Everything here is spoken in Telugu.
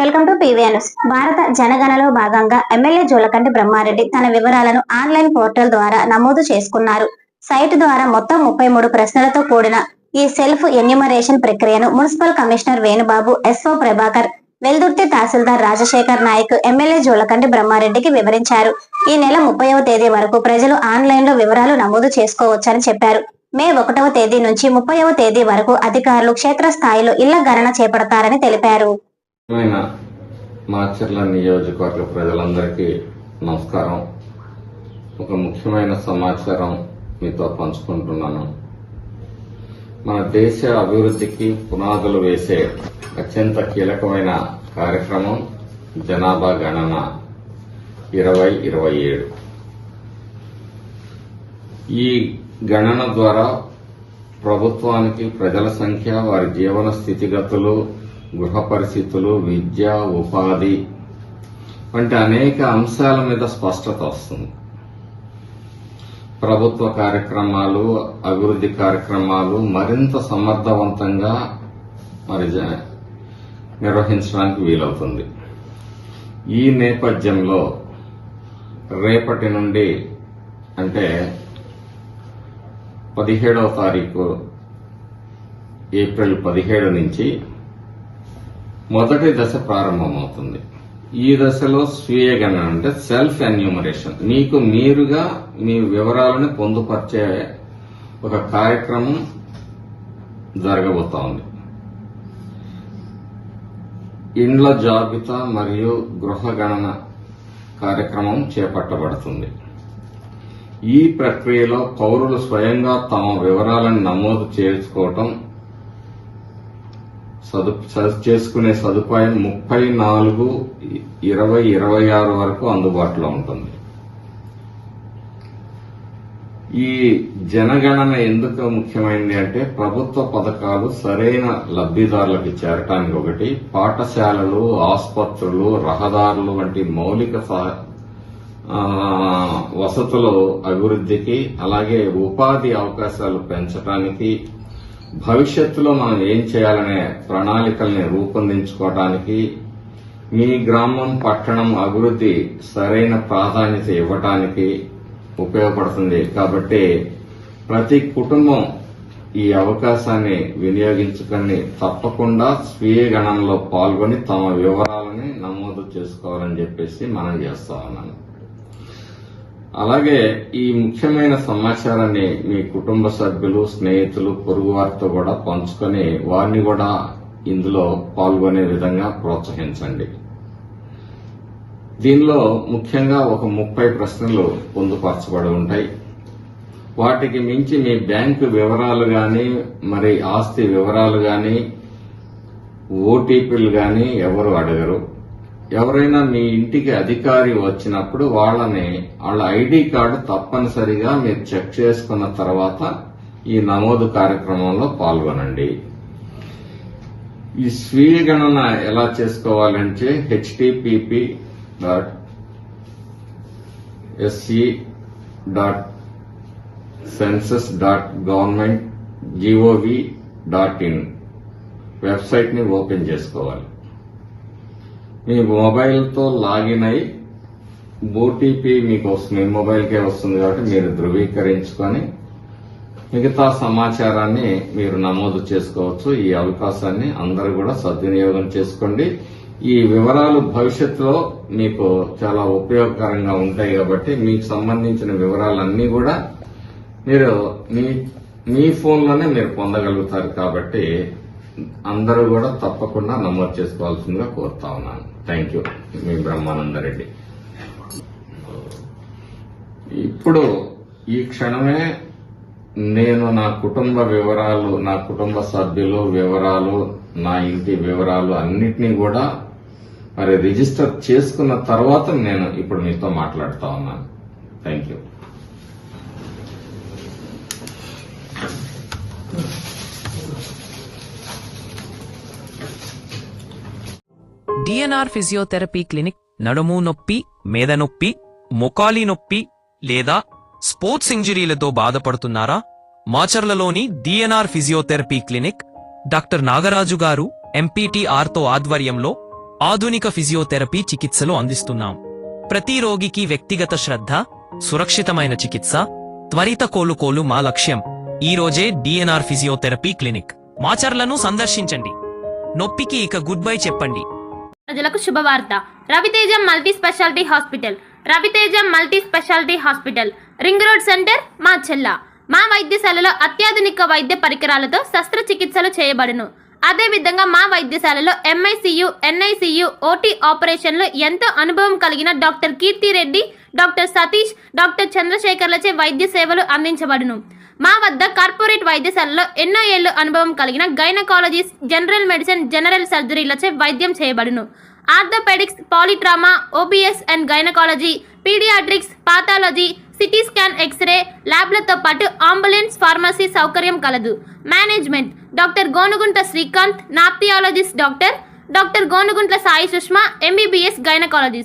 Welcome to PV news. భారత జనగణనలో భాగంగా ఎమ్మెల్యే జూలకంటి బ్రహ్మారెడ్డి తన వివరాలను ఆన్లైన్ పోర్టల్ ద్వారా నమోదు చేసుకున్నారు. సైట్ ద్వారా మొత్తం 33 ప్రశ్నలతో కూడిన ఈ సెల్ఫ్ ఎన్యూమరేషన్ ప్రక్రియను municipal commissioner Venubabu, SO Prabhakar, Veldurthi తహసీల్దార్ రాజశేఖర్ నాయక్ ఎమ్మెల్యే జూలకంటి బ్రహ్మారెడ్డికి వివరించారు. ఈ నెల 30వ తేదీ వరకు ప్రజలు ఆన్లైన్ లో వివరాలు నమోదు చేసుకోవచ్చని చెప్పారు. మే 1వ తేదీ నుంచి 30వ తేదీ వరకు అధికారులు క్షేత్రస్థాయిలో ఇళ్ల గణన చేపడతారని తెలిపారు. మాచర్ల నియోజకవర్గ ప్రజలందరికీ నమస్కారం. ఒక ముఖ్యమైన సమాచారం మీతో పంచుకుంటున్నాను. మన దేశ అభివృద్ధికి పునాదులు వేసే అత్యంత కీలకమైన కార్యక్రమం జనాభా గణన 2027. ఈ గణన ద్వారా ప్రభుత్వానికి ప్రజల సంఖ్య, వారి జీవన స్థితిగతులు, గృహ పరిస్థితులు, విద్య, ఉపాధి వంటి అనేక అంశాల మీద స్పష్టత వస్తుంది. ప్రభుత్వ కార్యక్రమాలు, అభివృద్ధి కార్యక్రమాలు మరింత సమర్థవంతంగా నిర్వహించడానికి వీలవుతుంది. ఈ నేపథ్యంలో రేపటి నుండి అంటే 17వ తారీఖు ఏప్రిల్ 17 నుంచి మొదటి దశ ప్రారంభమవుతుంది. ఈ దశలో స్వీయ గణన అంటే సెల్ఫ్ ఎన్యూమరేషన్, మీకు మీరుగా మీ వివరాలను పొందుపరిచే ఒక కార్యక్రమం జరగబోతోంది. ఇండ్ల జాబితా మరియు గృహ గణన కార్యక్రమం చేపట్టబడుతుంది. ఈ ప్రక్రియలో పౌరులు స్వయంగా తమ వివరాలను నమోదు చేసుకునే సదుపాయం 34/2026 వరకు అందుబాటులో ఉంటుంది. ఈ జనగణన ఎందుకు ముఖ్యమైనది అంటే ప్రభుత్వ పథకాలు సరైన లబ్ధిదారులకు చేరటానికి ఒకటి, పాఠశాలలు, ఆసుపత్రులు, రహదారులు వంటి మౌలిక వసతుల అభివృద్ధికి, అలాగే ఉపాధి అవకాశాలు పెంచడానికి, భవిష్యత్తులో మనం ఏం చేయాలనే ప్రణాళికల్ని రూపొందించుకోవడానికి, మీ గ్రామం, పట్టణం అభివృద్ధి సరైన ప్రాధాన్యత ఇవ్వటానికి ఉపయోగపడుతుంది. కాబట్టి ప్రతి కుటుంబం ఈ అవకాశాన్ని వినియోగించుకొని తప్పకుండా స్వీయ గణనలో పాల్గొని తమ వివరాలని నమోదు చేసుకోవాలని చెప్పేసి మనం చేస్తా ఉన్నాను. అలాగే ఈ ముఖ్యమైన సమాచారాన్ని మీ కుటుంబ సభ్యులు, స్నేహితులు, పొరుగు వారితో కూడా పంచుకొని వారిని కూడా ఇందులో పాల్గొనే విధంగా ప్రోత్సహించండి. దీనిలో ముఖ్యంగా ఒక 30 ప్రశ్నలు పొందుపరచబడి ఉంటాయి. వాటికి మించి మీ బ్యాంకు వివరాలు గాని, మరి ఆస్తి వివరాలు గాని, ఓటీపీలు గాని ఎవరు అడగరు. ఎవరైనా మీ ఇంటికి అధికారి వచ్చినప్పుడు వాళ్ళ ఐడి కార్డు తప్పనిసరిగా మీరు చెక్ చేసుకున్న తర్వాత ఈ నమోదు కార్యక్రమంలో పాల్గొనండి. ఈ స్వీయ గణన ఎలా చేసుకోవాలంటే http://census.government.gov.in వెబ్సైట్ ని ఓపెన్ చేసుకోవాలి. మీ మొబైల్తో లాగిన్ అయి ఓటీపీ మీకు వస్తుంది, మీ మొబైల్కే వస్తుంది కాబట్టి మీరు ధృవీకరించుకొని మిగతా సమాచారాన్ని మీరు నమోదు చేసుకోవచ్చు. ఈ అవకాశాన్ని అందరూ కూడా సద్వినియోగం చేసుకోండి. ఈ వివరాలు భవిష్యత్తులో మీకు చాలా ఉపయోగకరంగా ఉంటాయి కాబట్టి మీకు సంబంధించిన వివరాలన్నీ కూడా మీరు మీ ఫోన్లోనే మీరు పొందగలుగుతారు. కాబట్టి అందరూ కూడా తప్పకుండా నమోదు చేసుకోవాల్సిందిగా కోరుతా ఉన్నాను. Thank you. మీ బ్రహ్మానందరెడ్డి. ఇప్పుడు ఈ క్షణమే నేను నా కుటుంబ వివరాలు, నా కుటుంబ సభ్యులు వివరాలు, నా ఇంటి వివరాలు అన్నిటినీ కూడా రిజిస్టర్ చేసుకున్న తర్వాత నేను ఇప్పుడు మీతో మాట్లాడుతా ఉన్నాను. Thank you. DNR physiotherapy clinic నడుము నొప్పి, మేద నొప్పి, మొకాలి నొప్పి లేదా స్పోర్ట్స్ ఇంజరీలతో బాధపడుతున్నారా? మాచర్లలోని DNR physiotherapy clinic doctor Nagaraju గారు MPTRతో ఆధ్వర్యంలో ఆధునిక ఫిజియోథెరపీ చికిత్సలు అందిస్తున్నాం. ప్రతి రోగికి వ్యక్తిగత శ్రద్ధ, సురక్షితమైన చికిత్స, త్వరిత కోలుకోలు మా లక్ష్యం. ఈ రోజే డిఎన్ఆర్ ఫిజియోథెరపీ క్లినిక్. మాచర్లను సందర్శించండి. నొప్పికి ఇక గుడ్ బై చెప్పండి. ప్రజలకు శుభవార్త. Ravitejam multi speciality hospital. Ravitejam multi speciality hospital, ring road centre, Macherla. మా వైద్యశాలలో అత్యాధునిక వైద్య పరికరాలతో శస్త్రచికిత్సలు చేయబడును. అదేవిధంగా మా వైద్యశాలలో ఎంఐసియు, ఎన్ఐసియు, ఓటీ ఆపరేషన్లు ఎంతో అనుభవం కలిగిన doctor Keerthireddy, doctor Satish, doctor చంద్రశేఖర్లచే వైద్య సేవలు అందించబడును. మా వద్ద కార్పొరేట్ వైద్యశాలలో ఎన్నో ఏళ్లు అనుభవం కలిగిన గైనకాలజిస్ట్, జనరల్ మెడిసిన్, జనరల్ సర్జరీలచే వైద్యం చేయబడును. Orthopaedics, polytrauma, OBS and gynaecology, paediatrics, pathology, CT scan, x-ray ల్యాబ్లతో పాటు అంబులెన్స్, ఫార్మసీ సౌకర్యం కలదు. మేనేజ్మెంట్ డాక్టర్ గోనుగుంట శ్రీకాంత్, నాప్థియాలజిస్ట్ doctor Gonuguntla Sai Sushma, MBBS gynaecologist.